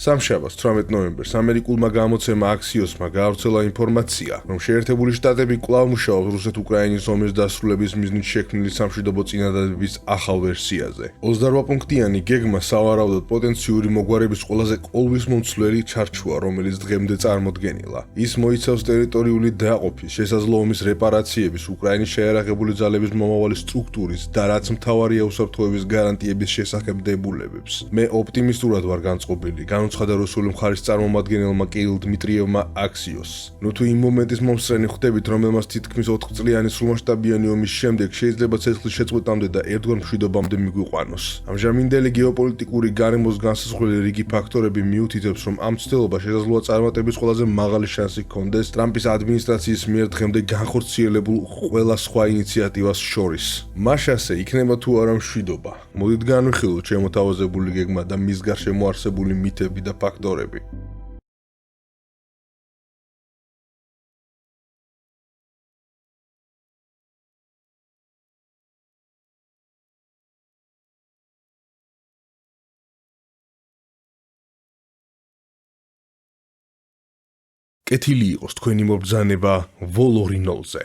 სამშაბათს 18 ნოემბერს ამერიკულმა გამოცემა Axios-მა გაავრცელა ინფორმაცია, რომ შეერთებული შტატები კვლავ მუშაობს რუსეთ-უკრაინის ომის დასრულების მიზნით შექმნილი სამშვიდობო წინადადების ახალ ვერსიაზე. 28 პუნქტიანი გეგმა სავარაუდოდ პოტენციური მოგვარების ყველაზე ყოვლისმომცვლელი ჩარჩოა, რომელიც დღემდე წარმოდგენილა. ის მოიცავს ტერიტორიული დაყოფის, შესაძლო ომის რეპარაციების, უკრაინის შეიარაღებული ძალების მომავალი სტრუქტურის და რაც მთავარია უსაფრთხოების გარანტიების შესახებ დებულებებს. მე ოპტიმისტურად ვარ განწყობილი, განუცხადა რუსული მხარის წარმომადგენელმა კირილ დმიტრიევმა Axios. თუ იმ მომენტის მომსწრენი ხვდებით, რომელმაც თითქმის 4 წლიანი სრულმასშტაბიანი ომის შემდეგ შეიძლება ცეცხლის შეწყვეტამდე და ერთგვარ მშვიდობამდე მიგვიყვანოს. ამჟამინდელი გეოპოლიტიკური გარემოს განსაზღვრელი რიგი ფაქტორები მიუთითებს, რომ ამ ცდელობა შესაძლოა წარმატების ყველაზე მაღალი შანსი ჰქონდეს ტრამპის ადმინისტრაციის მიერ დღემდე განხორციელებულ ყველა სხვა ინიციატივას შორის. მაშასე იქნება თუ არა მშვიდობა. მოდით განვიხილოთ შემოთავაზებული გეგმა და მის გარშემო არსებული მითები და ფაქტორები. კეთილი იყოს თქვენი მობრძანება ვოლორინოლზე.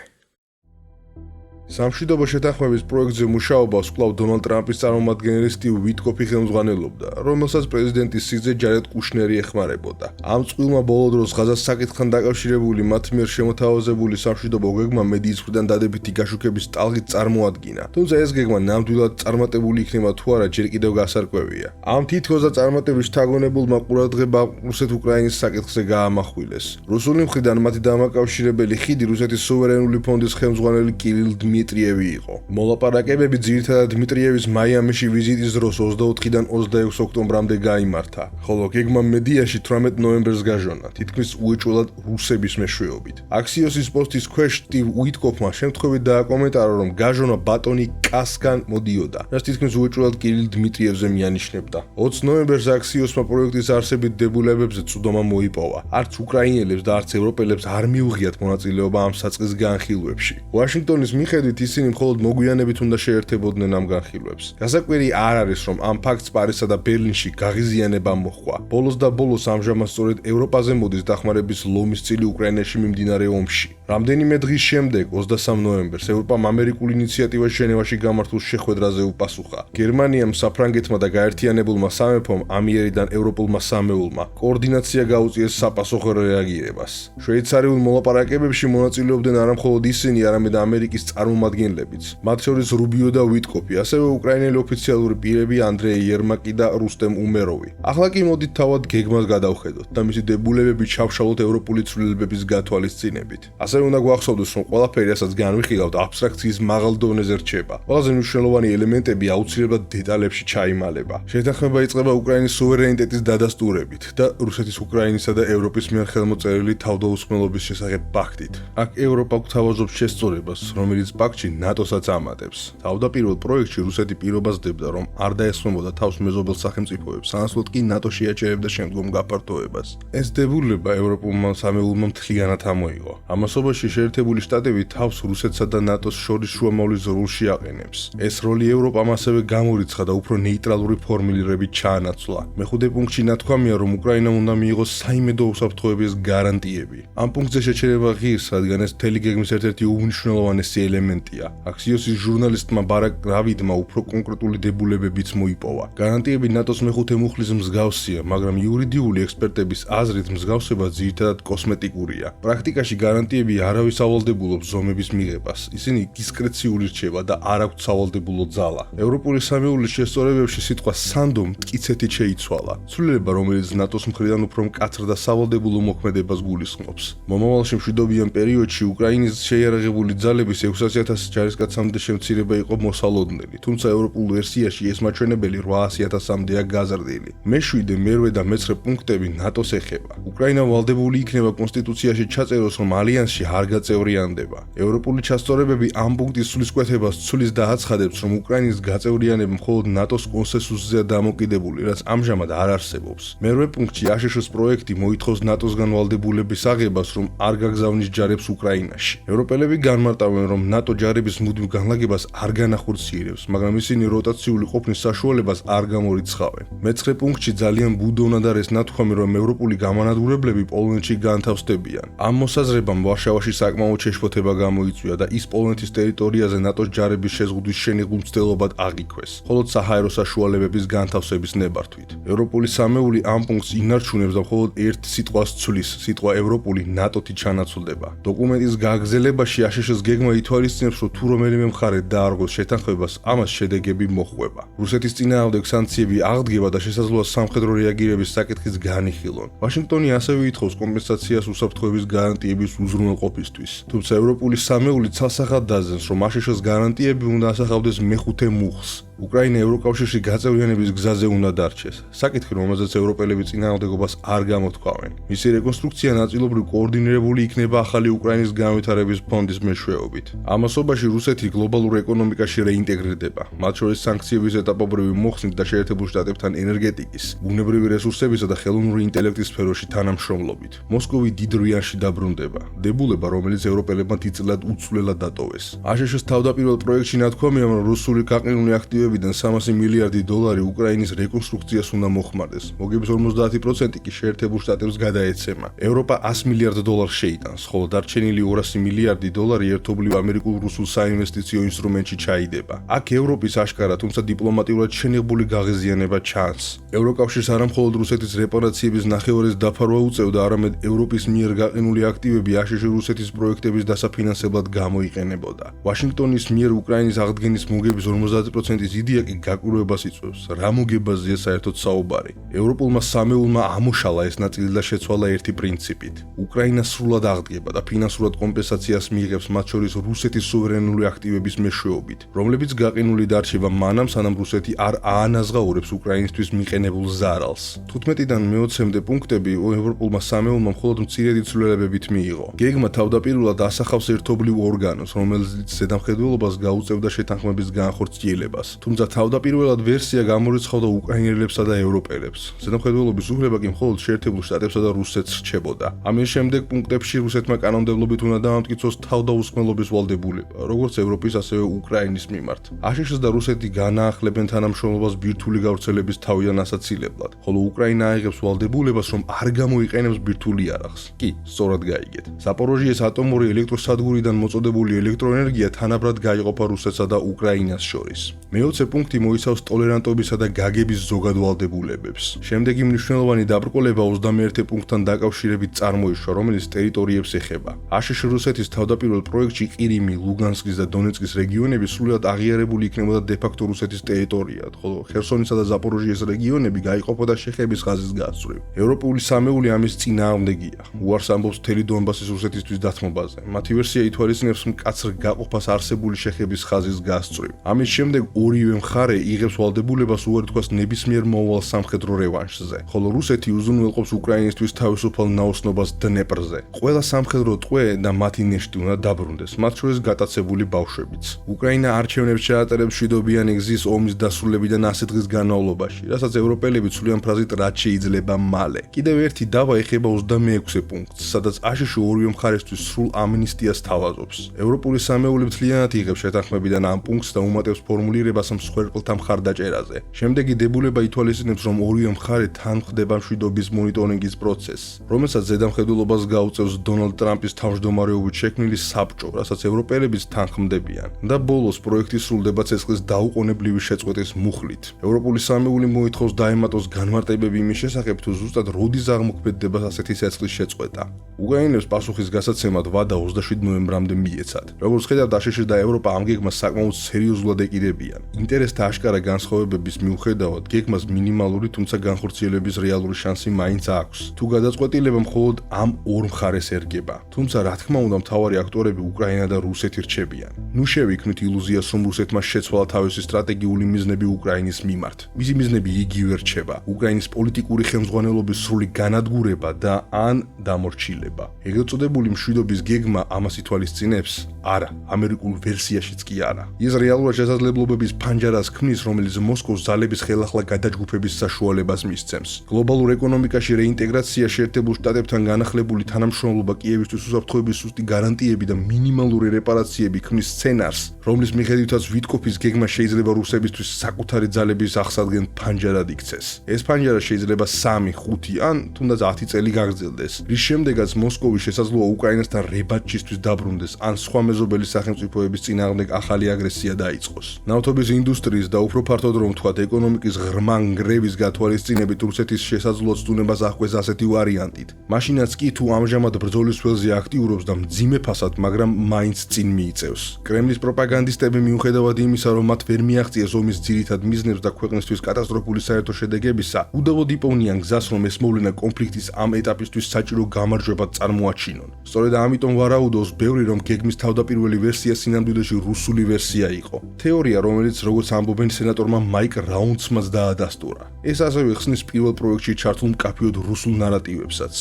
სამშვიდობო შეთანხმების პროექტზე მუშაობას კვლავ დონალდ ტრამპის წარმომადგენელი სტივ ვიტკოფი ხელმძღვანელობდა, რომელსაც პრეზიდენტის სიგრძე ჯარედ კუშნერი ეხმარებოდა. ამ წყვილმა ბოლო დროს ღაზას საკითხთან დაკავშირებული მათ მიერ შემოთავაზებული სამშვიდობო გეგმა მედიის მხრიდან დადებითი გაშუქების ტალღით წარმოადგინა. თუმცა ეს გეგმა ნამდვილად წარმატებული იქნება თუ არა, ჯერ კიდევ გასარკვევია. ამ თითქოს და წარმატების შთაგონებულმა ყურადღება რუსეთ-უკრაინის საკითხზე გაამახვილეს. რუსული მხრიდან მათი დამაკავშირებელი ხიდი რუსეთის სუვერენული ფონდის ხელმძღვანელი კირილ დმიტრიევი იყო. მოლაპარაკებები ძირითადად დმიტრიევის მაიამიში ვიზიტის დროს 24-დან 26 ოქტომბრამდე გაიმართა, ხოლო გეგმა მედიაში 18 ნოემბერს გაჟონა, თითქმის უეჭველად რუსების მეშვეობით. Axios-ის პოსტის ქვეშ სტივ უიტკოფმა შემთხვევით დააკომენტარა, რომ გაჟონა ბატონი კასკან მოდიოდა, რაც თითქმის უეჭველად კირილ დმიტრიევზე მიანიშნებდა. 20 ნოემბერს Axios-მა პროექტის არსებით დებულებებზე წვდომა მოიპოვა. არც უკრაინელებს და არც ევროპელებს არ მიუღიათ მონაწილეობა ამ საწყის განხილვებში. ვაშინგტონის მიხედვით ისინი მხოლოდ მოგვიანებით უნდა შეერთებოდნენ ამ განხილვებს. გასაკვირი არ არის, რომ ამ ფაქტს პარიზსა და ბერლინში გაღიზიანება მოჰყვა. ბოლოს და ბოლოს ამჟამად სწორედ ევროპაზე მოდის დახმარების ლომის წილი უკრაინაში მიმდინარე ომში. რამდენიმე დღის შემდეგ, 23 ნოემბერს, ევროპამ ამერიკულ ინიციატივას ჟენევაში გამართულ შეხვედრაზე უპასუხა. გერმანიამ, საფრანგეთმა და გაერთიანებულმა სამეფომ ამიერიდან ევროპულმა სამეულმა კოორდინაცია გაუწიეს საპასუხო რეაგირებას. შვეიცარიულ მოლაპარაკებებში მონაწილეობდნენ არა მხოლოდ ისინი, არამედ ამერიკის წარმომადგენლებიც, მათ შორის რუბიო და ვიტკოფი, ასევე უკრაინელი ოფიციალური პირები ანდრეი იერმაკი და რუსტემ უმეროვი. ახლა კი მოდით თავად გეგმას გადავხედოთ და მისი დებულებები ჩავშალოთ ევროპული ცვლილებების გათვალისწინებით. ასევე უნდა გვახსოვდეს, რომ ყველაფერი, რასაც განვიხილავთ, აბსტრაქციის მაღალ დონეზე რჩება. ყველაზე მნიშვნელოვანი ელემენტები აუცილებლად დეტალებში ჩაიმალება. შეთანხმება იწყება უკრაინის სუვერენიტეტის დადასტურებით და რუსეთის, უკრაინისა და ევროპის მიერ ხელმოწერილი თავდაუსხმელობის შესახებ პაქტით. აქ ევროპა გვთავაზობს შესწორებას, რომელიც პაქტში ნატოსაც ამატებს. თავდაპირველ პროექტში რუსეთი პირობას დებდა, რომ არ დაესხმებოდა თავს მეზობელ სახელმწიფოებს, სანაცვლოდ კი ნატო შეაჩერებდა შემდგომ გაფართოებას. ეს დებულება ევროპულმა სამეულმა მთლიანად ამოიღო. ამასობაში შეერთებული შტატები თავს რუსეთსა და ნატოს შორის შუამავლის როლში აყენებს. ეს როლი ევროპამ ასევე გამორიცხა და უფრო ნეიტრალური ფორმულირებით ჩაანაცვლა. მეხუთე პუნქტში ნათქვამია, რომ უკრაინამ უნდა მიიღოს საიმედო უსაფრთხოების გარანტიები. ამ პუნქტზე შეჩერება ღირს, რადგან ეს მთელი გეგმის ერთ-ერთი უმნიშვნელოვანესი ელემენტია. Axios-ის ჟურნალისტმა ბარაკ რავიდმა უფრო კონკრეტული დებულებებიც მოიპოვა. გარანტიები ნატოს მეხუთე მუხლის მსგავსია, მაგრამ იურიდიული ექსპერტების აზრით მსგავსება ძირითადად კოსმეტიკურია. პრაქტიკაში გარანტიები არავის ავალდებულობს ზომების მიღებას. ისინი დისკრეციული რჩება და არ აქვთ სავალდებულო ძალა. ევროპული სამეულის შესწორებებში სიტყვა სანდო მტკიცეთით შეიცვალა. ცვლილება, რომელიც ნატოს მხრიდან უფრო მკაცრ და სავალდებულო მოქმედებას გულისხმობს. მომავალში მშვიდობიან პერიოდში უკრაინის შეიარაღებული ძალების 600,000 ჯარისკაცამდე შემცირება იყო მოსალოდნელი, თუმცა ევროპულ ვერსიაში ეს მაჩვენებელი 800,000-მდეა გაზრდილი. მე-7, მე-8 და მე-9 პუნქტები ნატოს ეხება. უკრაინა ვალდებული იქნება კონსტიტუციაში ჩაწეროს, რომ ალიანსში არ გაწევრიანდება. ევროპული ჩასწორებები ამ პუნქტის სულისკვეთებას ცვლის და აცხადებს, რომ უკრაინის გაწევრიანება მხოლოდ ნატოს კონსენსუსზეა დამოკიდებული, რაც ამჟამად არ არსებობს. მერვე პუნქტში აშშ-ის პროექტი მოითხოვს ნატოსგან ვალდებულების აღებას, რომ არ გაგზავნის ჯარებს უკრაინაში. ევროპელები განმარტავენ, რომ ნატო ჯარების მუდმივ განლაგებას არ განახორციელებს, მაგრამ ისინი როტაციული ყოფნის საშუალებას არ გამორიცხავენ. მეცხრე პუნქტში ძალიან ბუდოვნად არის ნათქვამი, რომ ევროპული გამანადგურებლები პოლონეთში განთავსდებიან. ამ მოსაზრებამ ვარშავაში საკმაოდ შეშფოთება გამოიწვია და ის პოლონეთის ტერიტორიაზე ნატოს ჯარების შეზღუდვის შენიღულ მცდელობად აღიქვეს, ხოლო საჰაერო საშუალებების განთავსების ნებართვით. ევროპული სამეული ამ პუნქტს ინარჩუნებს და მხოლოდ ერთ სიტყვას ცვლის, სიტყვა ევროპული ნატოთი ჩანაცვლდება. დოკუმენტის გაგრძელებაში აშშ-ის გეგმა ითვალისწინებს, რომ თუ რომელიმე მხარე დაარღვევს შეთანხმებას, ამას შედეგები მოჰყვება. რუსეთის წინააღმდეგ სანქციები აღდგება და შესაძლოა სამხედრო რეაგირების საკითხიც განიხილონ. ვაშინგტონი ასევე ითხოვს კომპენსაციას უსაფრთხოების გარანტიების უზრუნველყოფისთვის. თუმცა ევროპული სამეული ცალსახად დაძენს, რომ აშშ-ის გარანტიები უნდა ასახავდეს მეხუთე მუხლს. უკრაინა ევროკავშირში გაწევრიანების გზაზე უნდა დარჩეს. საკითხი, რომელზეც ევროპელები წინააღმდეგობას არ გამოთქვამენ. მისი რეკონსტრუქცია ნაწილობრივ კოორდინირებული იქნება ახალი უკრაინის განვითარების ფონდის მეშვეობით. ამასობაში რუსეთი გლობალურ ეკონომიკაში რეინტეგრირდება, მათ შორის სანქციების ეტაპობრივი მოხსნით და შეერთებულ შტატებთან ენერგეტიკის, ბუნებრივი რესურსებისა და ხელოვნური ინტელექტის სფეროში თანამშრომლობით. მოსკოვი დიდ რიანში დაბრუნდება, დებულება, რომელიც ევროპელებმა დიდწილად უცვლელად დატოვეს. აშშ-ის თავდაპირველ პროექტში ნათქვამია, რომ რუსული გაყინული აქტივებიდან 300 მილიარდი დოლარი უკრაინის რეკონსტრუქციას უნდა მოხმარდეს. მოგების 50% კი შეერთებულ შტატებს გადაეცემა. ევროპა 100 მილიარდ დოლარს შეიტანს, ხოლო დარჩენილი 200 მილიარდი დოლარი ერთობლივ ამერიკულ-რუსულ საინვესტიციო ინსტრუმენტში ჩაიდება. აქ ევროპის აშკარა, თუმცა დიპლომატიურად შენიღბული გაღიზიანება ჩანს. ევროკავშირს არა მხოლოდ რუსეთის რეპარაციების ნახევარის დაფარვა უწევდა, არამედ ევროპის მიერ გაყინული აქტივები აშშ რუსეთის პროექტების დასაფინანსებლად გამოიყენებოდა. ვაშინგტონის მიერ უკრაინის აღდგენის მოგების 50% იდეა კი გაკვირვებას იწვევს, რა მოგებაზეა საერთოდ საუბარი. ევროპულმა სამეულმა ამოშალა ეს ნაწილი და შეცვალა ერთი პრინციპით. უკრაინა სრულად აღდგება და ფინანსურად კომპენსაციას მიიღებს მათ შორის რუსეთის სუვერენული აქტივების მეშვეობით, რომლებიც გაყინული დარჩება მანამ, სანამ რუსეთი არ აანაზღაურებს უკრაინისთვის მიყენებულ ზარალს. 15-დან მე-20-მდე პუნქტები ევროპულმა სამეულმა მხოლოდ მცირედი ცვლილებებით მიიღო. გეგმა თავდაპირველად ასახავს ერთობლივ ორგანოს, რომელიც ზედამხედველობას გაუწევდა შეთანხმების განხორციელებას. თუმცა თავდაპირველად ვერსია გამორიცხავდა უკრაინელებსა და ევროპელებს. ზედამხედველობის უფლება კი მხოლოდ შეერთებულ შტატებსა და რუსეთს რჩებოდა. ამის შემდეგ პუნქტებში რუსეთმა კანონმდებლობით უნდა დამამტკიცოს თავდაუსხმელობის ვალდებულება, როგორც ევროპის, ასევე უკრაინის მიმართ. აშშ-ს და რუსეთი განაახლებენ თანამშრომლობას ბირთვული გავრცელების თავიდან ასაცილებლად, ხოლო უკრაინა აიღებს ვალდებულებას, რომ არ გამოიყენებს ბირთვული იარაღს. კი, სწორად გაიგეთ. ზაპოროჟიეს ატომური ელექტროსადგურიდან მოწოდებული ელექტროენერგია თანაბრად გაიყოფა რუსეთსა და უკრაინას შორის. მე-20 პუნქტი მოიცავს ტოლერანტობისა და გაგების ზოგად ვალდებულებებს. შემდეგი მნიშვნელოვანი დაბრკოლება 21 პუნქტთან დაკავშირებით წარმოიშვა, რომელიც ტერიტორიებს ეხება. აშშ რუსეთის თავდაპირველ პროექტში ყირიმი, ლუგანსკის და დონეცკის რეგიონები სრულად აღიარებული იქნებოდა დე-ფაქტო რუსეთის ტერიტორიად, ხოლო ხერსონისა და ზაპოროჟიეს რეგიონები გაიყოფოდა შეხების ხაზის გასწვრივ. ევროპული სამეული ამის წინააღმდეგია. უარს ამბობს მთელი დონბასის რუსეთისთვის დათმობაზე. მათი ვერსია ითვალისწინებს მკაცრ გაყოფას არსებული შეხების ხაზის გასწვრივ. ამის შემდეგ ორივე მხარე იღებს ვალდებულებას უარი თქვას ნებისმიერ მოვალ სამხედრო რევანშზე, ხოლო რუსეთი უზრუნველყოფს უკრაინისთვის თავისუფალ ნაოსნობას დნეპრზე. ყველა სამხედრო ტყვე და მათი ნეშტი უნდა დაბრუნდეს, მათ შორის გატაცებული ბავშვებიც. უკრაინა არჩევნებს შეატარებს მშვიდობიანი გზის ომის დასრულებიდან 100 დღის განმავლობაში, რასაც ევროპელები ცვლიან ფრაზით რაც შეიძლება მალე. კიდევ ერთი დავა ეხება 26 პუნქტს, სადაც აშშ ორივე მხარესთვის სრულ ამნისტიას თავაზობს. ევროპული სამეული მთლიანად იღებს შეთანხმებიდან ამ პუნქტს და უმატებს ფორმულირებას მსხვერპლთა მხარდაჭერაზე. შემდეგი დებულება ითვალისწინებს, რომ ორივე მხარე თანხმდება მშვიდობის მონიტორინგის პროცესს, რომელსაც ზედამხედველობას გაუწევს დონალდ ტრამპის თავმჯდომარეობით შექმნილი საბჭო, რასაც ევროპელებიც თანხმდებიან. და ბოლოს პროექტის სრულდება ცეცხლის დაუყოვნებლივი შეწყვეტის მუხლით. ევროპული სამეული მოითხოვს დაემატოს განმარტებები იმის შესახებ, თუ ზუსტად როდის აღმოქმედდება ასეთი ცეცხლის შეწყვეტა. უკრაინელებს პასუხის გასაცემად ვადა 27 ნოემბრამდე მიეცათ. როგორც ხედავთ, აშშ და ევროპა ამ გეგმას საკმაოდ სერიოზულად ეკიდებიან. ინტერესთა აშკარა განსხვავებების მიუხედავად, გეგმას მინიმალური, თუმცა განხორციელების რეალური შანსი მაინც აქვს. თუ გადაწყვეტილება მხოლოდ ამ ორ მხარეს ერგება. თუმცა, რა თქმა უნდა, მთავარი აქტორები უკრაინა და რუსეთი რჩებიან. ნუ შევიქნით ილუზიას, რომ რუსეთმა შეცვალა თავისი სტრატეგიული მიზნები უკრაინის მიმართ. მისი მიზნები იგივე რჩება: უკრაინის პოლიტიკური ხელმძღვანელობის სრული განადგურება და ან დამორჩილება. ეგრეთ წოდებული მშვიდობის გეგმა ამას ითვალისწინებს? არა, ამერიკულ ვერსიაშიც კი არა. ის რეალურად შესაძლებლობების ფანჯარას ქმნის, რომელიც მოსკოვს ძალების ხელახლა გადაჯგუფების საშუალებას მისცემს. გლობალურ ეკონომიკაში რეინტეგრაცია, შეერთებულ შტატებთან განახლებული თანამშრომლობა, კიევისთვის უსაფრთხოების სუსტი გარანტიები და მინიმალური რეპარაციები ქმნის სცენარს, რომლის მიხედვითაც ვიტკოფის გეგმა შეიძლება რუსებისთვის საკუთარი ძალების აღსადგენ ფანჯარად იქცეს. ეს ფანჯარა შეიძლება 3, 5 ან თუნდაც 10 წელი გაგრძელდეს, რის შემდეგაც მოსკოვი შესაძლოა უკრაინასთან რებაჩისთვის დაბრუნდეს ან სხვა მეზობელი სახელმწიფოების წინააღმდეგ ახალი აგრესია დაიწყოს. ნავთობის ინდუსტრიის და უფრო ფართოდ რომ ვთქვათ, ეკონომიკის ღრმა ნგრევის გათვალისწინებით რუსეთის შესაძლოა ცდუნებას აღკვეს ასეთი ვარიანტით. მაშინაც კი თუ ამჟამად ბრძოლის ველზე აქტიურობს და მძიმე ფასად, მაგრამ მაინც წინ მიიწევს. კრემლის პროპაგანდისტები მიუხედავად იმისა, რომ მათ ვერ მიაღწიეს ომის ძირითად მიზნებს და ქვეყნისთვის კატასტროფული საერთო შედეგებისა, უდავოდ იპოვნიან გზას, რომ ეს მოვლენა კონფლიქტის ამ ეტაპისთვის საჭირო გამარჯვებად წარმოაჩინონ. სწორედ ამიტომ ვარაუდობს ბევრი, რომ გეგმის თავდაპირველი ვერსია სინამდვილეში რუსული ვერსია იყო. თეორია, რომელიც როგორც ამბობენ სენატორმა მაიკ რაუნდსმაც დაადასტურა. ეს ასევე ხსნის პირველ პროექტში ჩართულ მკაფიოდ რუსულ ნარატივებსაც.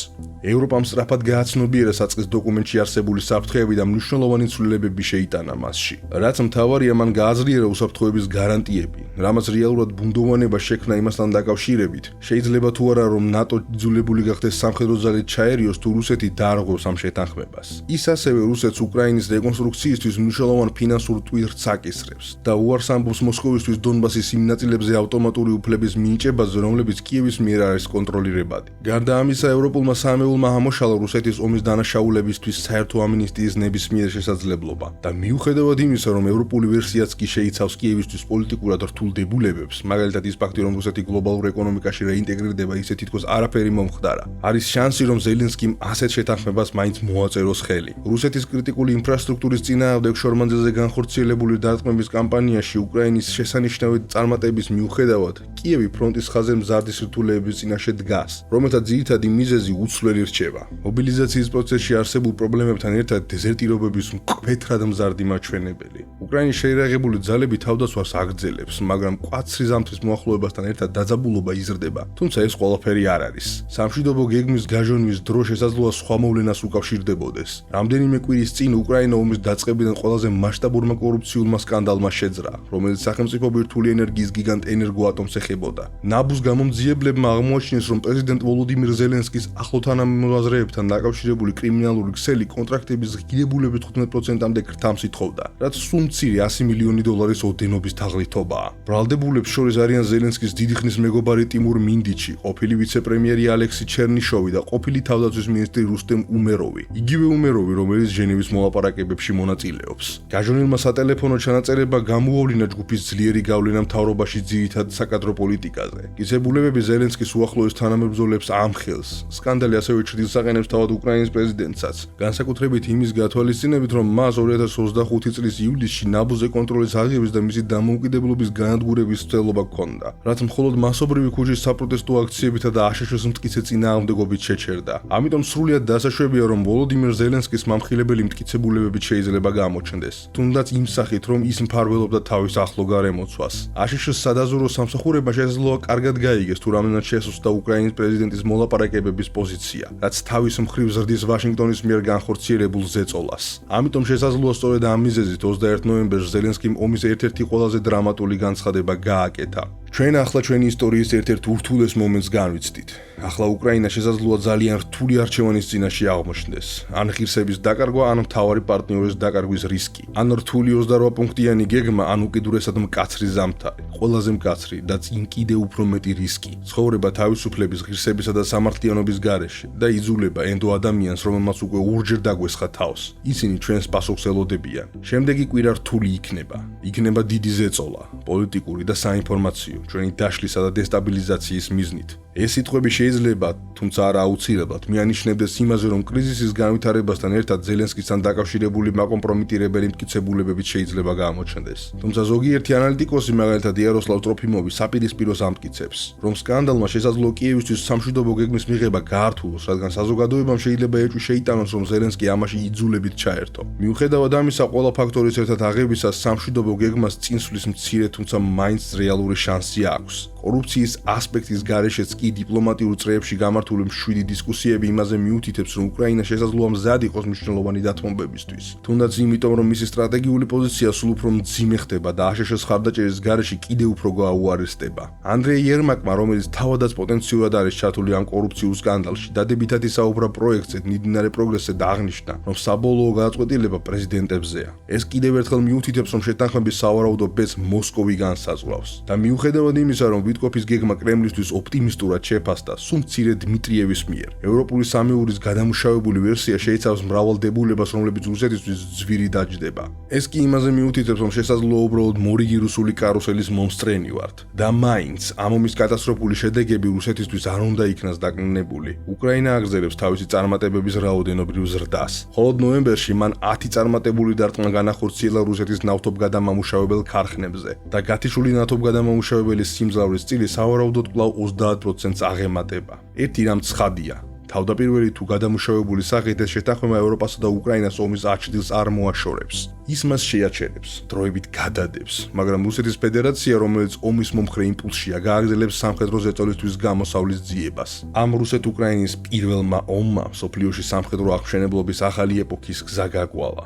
ევროპამ სწრაფად გააცნობიერა საწყის დოკუმენტში არსებული საფრთხეები და მნიშვნელოვანი ცვლილებები შეიტანა მასში. რაც მთავარია, მან გააზრიერა უსაფრთხოების გარანტიები, რამაც რეალურად ბუნდოვანება შექმნა იმასთან დაკავშირებით. შეიძლება თუ არა, რომ ნატო იძულებული გახდეს სამხედრო ძალით ჩაერიოს თუ რუსეთი დაარღვევს ამ შეთანხმებას. ის ასევე რუსეთს უკრაინის რეკონსტრუქციისთვის მნიშვნელოვან ფინანსურ ტვირთს აკისრებს და უარს ამბობს მოსკოვისთვის დონბასის იმ ნაწილებზე ავტომატური უფლების მინიჭებაზე, რომლებიც კიევის მიერ არის კონტროლირებადი. გარდა ამისა, ევროპულმა სამეულმა ამოშალა რუსეთის ომის დანაშაულებისთვის საერთო ამინისტიის ნებისმიერ შესაძლებლობა და მიუხედავად იმისა, რომ ევროპული ვერსიაც კი შეიცავს კიევისთვის პოლიტიკურად რთულ დებულებებს, მაგალითად ის ფაქტი, რომ რუსეთი გლობალურ ეკონომიკაში რეინტეგრირდება, ისე თითქოს არაფერი მომხდარა. არის შანსი, რომ ზელენსკიმ ასეთ შეთანხმებას მაინც მოაწეროს ხელი. რუსეთის კრიტიკული ინფრასტრუქტურის წინააღმდეგ შორმანძილზე განხორციელებული დარტყმების კამპანიაში უკრაინის შესანიშნავი წარმატების მიუხედავად, კიევი ფრონტის ხაზზე მზარდი სირთულეების წინაშე დგას, რომელთა ძირითადი მიზეზი უცვლელი რჩება. მობილიზაციის პროცესში არსებულ პრობლემებთან ერთად დეზერტირობების მკვეთრად მზარდი მაჩვენებელი. უკრაინის შეიარაღებული ძალები თავდასხმას აგრძელებს, მაგრამ მკვაცრი ზამთრის მოახლოებასთან ერთად დაძაბულობა იზრდება, თუმცა ეს ყველაფერი არ არის. სამშვიდობო გეგმის გაჟონვის დრო შესაძლოა სხვა მოვლენას უკავშირდებოდეს. რამდენიმე კვირის წინ უკრაინა ომის დაწყებიდან ყველაზე მასშტაბურმა კორუფციულმა სკანდალმა შეძრა, რომელიც სახელმწიფო ბირთვული ენერგიის გიგანტ ენერგოატომს ეხებოდა. ნაბუს გამომძიებლებმა აღმოაჩინეს, რომ პრეზიდენტ ვოლოდიმირ ზელენსკის ახლო თანამოაზრეებთან დაკავშირებული კრიმინალური ქსელი კონტრაქტების ღირებულების 15%-მდე გრთამს ითხოვდა, რაც სულ მცირე 100 მილიონი დოლარის ოდენობის თაღლითობაა. ბრალდებულებს შორის არიან ზელენსკის დიდი ხნის მეგობარი ტიმურ მინდიჩი, ყოფილი ვიცე-პრემიერი ალექსი ჩერნიშოვი და ყოფილი თავდაცვის მინისტრი რუსტემ უმეროვი. იგივე უმეროვი, რომელიც ჟენევის მოლაპარაკებებში მონაწილეობს. გაჟონილმა სატელეფონო ჩანაწერება გამოავლინა ჯგუფის ძლიერი გავლენა მთავრობაში ძირითად საკადრო პოლიტიკაზე. გისებულებები ზელენსკის უახლოეს თანამებრძოლებს ამხელს. სკანდალი ასევე ჩრდილს აყენებს თავად უკრაინის პრეზიდენტსაც, განსაკუთრებით იმის გათვალისწინებით, რომ მას 2025 წლის ივლისში ნაბუზე კონტროლის აღების და მისი დამოუკიდებლობის განადგურების ცდელობა ჰქონდა, რაც მხოლოდ მასობრივი ქუჩის საპროტესტო აქციებითა და აშშ-ის მტკიცე წინააღმდეგობით შეჩერდა. ამიტომ სრულიად დასაშვებია, რომ ვოლოდიმირ ზელენსკის მამხილებელი მტკიცებულებებით შეიძლება გამოჩნდეს, თუნდაც იმ სახით, რომ ის მფარველობდა თავის ახლო გარემოცვას. აშშ-ის სადაზვერვო სამსახურებმა შესაძლოა კარგად გაიგეს თუ რამდენად შესუსტდა უკრაინის პრეზიდენტის მოლაპარაკებების პოზიცია, რაც თავის მხრივ ზრდის ვაშინგტონის მიერ განხორციელებულ ზეწოლას. ამიტომ შესაძლოა სწორედ ამ მიზეზით 21 ნოემბერს ზელენსკიმ ომის ერთ-ერთი ყველაზე დრამატული განცხადება გააკეთა. ჩვენ ახლა ჩვენი ისტორიის ერთ-ერთ ურთულეს მომენტს განვიცდით. ახლა უკრაინა შესაძლოა ძალიან რთული არჩევანის წინაშე აღმოჩნდეს. ან ღირსების დაკარგვა, ან მთავარი პარტნიორის დაკარგვის რისკი. ან რთული 28 პუნქტიანი გეგმა, ან უკიდურესად მკაცრი ზამთარი. ყველაზე მკაცრი და წინ კიდე უფრო მეტი რისკი. ცხოვრება თავისუფლების, ღირსებისა და სამართლიანობის გარეშე და იძულება ენდო ადამიანს, რომელმაც უკვე ორჯერ დაგვესხა თავს. ისინი ჩვენს პასუხს ელოდებიან. შემდეგი კვირა რთული იქნება. იქნება დიდი ზეწოლა, პოლიტიკური და საინფორმაციო, ჩვენი დაშლისა და დესტაბილიზაციის მიზნით. ეს სიტყვები შეიძლება, თუმცა არა აუცილებლად, მიანიშნებდეს იმაზე, რომ კრიზისის განვითარებასთან ერთად ზელენსკისთან დაკავშირებული მაკომპრომიტირებელი მტკიცებულებებიც შეიძლება გამოჩნდეს. თუმცა ზოგიერთი ანალიტიკოსი, მაგალითად იაროსლავ ტროფიმოვი, საპირისპიროს ამტკიცებს, რომ სკანდალმა შესაძლოა კიევისთვის სამშვიდობო გეგმის მიღება გაართულოს, რადგან საზოგადოებამ შეიძლება ეჭვი შეიტანოს, რომ ზელენსკი ამაში იძულებით ჩაერთო. მიუხედავად ამისა, ყველა ფაქტორის ერთად აღებისას სამშვიდობო გეგმას წინსვლის მცირე, თუმცა მაინც რეალური შანსი აქვს. კორუფციის ასპექტის გარეშეც კი დიპლომატიურ წრეებში გამართული მშვიდი დისკუსიები იმაზე მიუთითებს, რომ უკრაინა შესაძლოა მზად იყოს მნიშვნელოვანი დათმობებისთვის. თუნდაც იმიტომ, რომ მისი სტრატეგიული პოზიცია სულ უფრო მძიმე ხდება და აშშ-ის ხარდაჭერის გარეშე კიდევ უფრო გაუარესდება. ანდრეი ერმაკმა, რომელიც თავადაც პოტენციურად არის ჩათული ამ კორუფციულ სკანდალში, დადებითად ისაუბრა პროექტზე მიმდინარე პროგრესზე და აღნიშნა, რომ საბოლოო გადაწყვეტილება პრეზიდენტებზეა. ეს კიდევ ერთხელ მიუთითებს, რომ შეთანხმების სავარაუდო ბედს მოსკოვი განსაზღვრავს. და მიუხედავად იმისა, რომ ვიტკოფის გეგმა კრემლისთვის ოპტიმისტურად შეფასდა, სულ მცირე დმიტრიევის მიერ. ევროპული სამეურის გადამუშავებული ვერსია შეიცავს მრავალ დებულებას, რომლებიც რუსეთისთვის ძვირი დაჯდება. ეს კი იმაზე მიუთითებს, რომ შესაძლოა უბრალოდ მორიგი რუსული კარუსელის მომსწრენი ვართ. და მაინც ამ ომის კატასტროფული შედეგები რუსეთისთვის არ უნდა იქნას დაკნინებული. უკრაინა აგრძელებს თავისი წარმატებების რაოდენობრივ ზრდას. მხოლოდ ნოემბერში მან 10 წარმატებული დარტყმა განახორციელა რუსეთის ნავთობგადამამუშავებელ ქარხნებზე და გათიშული ნავთობგადამამუშავებელის სიმძლავრის წილი სავარაუდოდ კვლავ 30%-ს აღემატება. ერთი რამ ცხადია. თავდაპირველი თუ გადამუშავებული სახით ეს შეთანხმება ევროპასა და უკრაინას ომის აჩდილს არ მოაშორებს. ის მას შეაჩერებს, დროებით გადადებს, მაგრამ რუსეთის ფედერაცია, რომელიც ომის მომხრე იმპულსია, გააგრძელებს სამხედრო ზეწოლისთვის გამოსავლის ძიებას. ამ რუსეთ-უკრაინის პირველმა ომმა მსოფლიოში სამხედრო აღმშენებლობის ახალი ეპოქის გზა გაკვალა.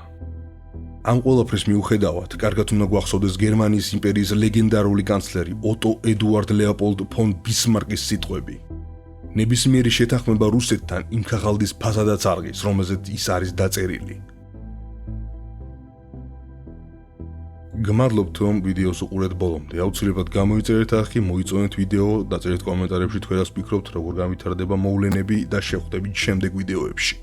ამ ყველაფრის მიუხედავად, კარგად უნდა გვახსოვდეს გერმანიის იმპერიის ლეგენდარული კანცლერი ოტო ედუარდ ლეოპოლდ ფონ ბისმარკის სიტყვები. ნებისმიერი შეთანხმება რუსეთთან იმ ქაღალდის ფასადაც არღის, რომელზეც ის არის დაწერილი. გმადლობთ, რომ ვიდეოს უყურეთ ბოლომდე. აუცილებლად გამოიწერეთ არხი, მოიწონეთ ვიდეო, დაწერეთ კომენტარებში თქვენს ფიქრობთ, როგორ განვითარდება მოვლენები და შევხვდებით შემდეგ ვიდეოებში.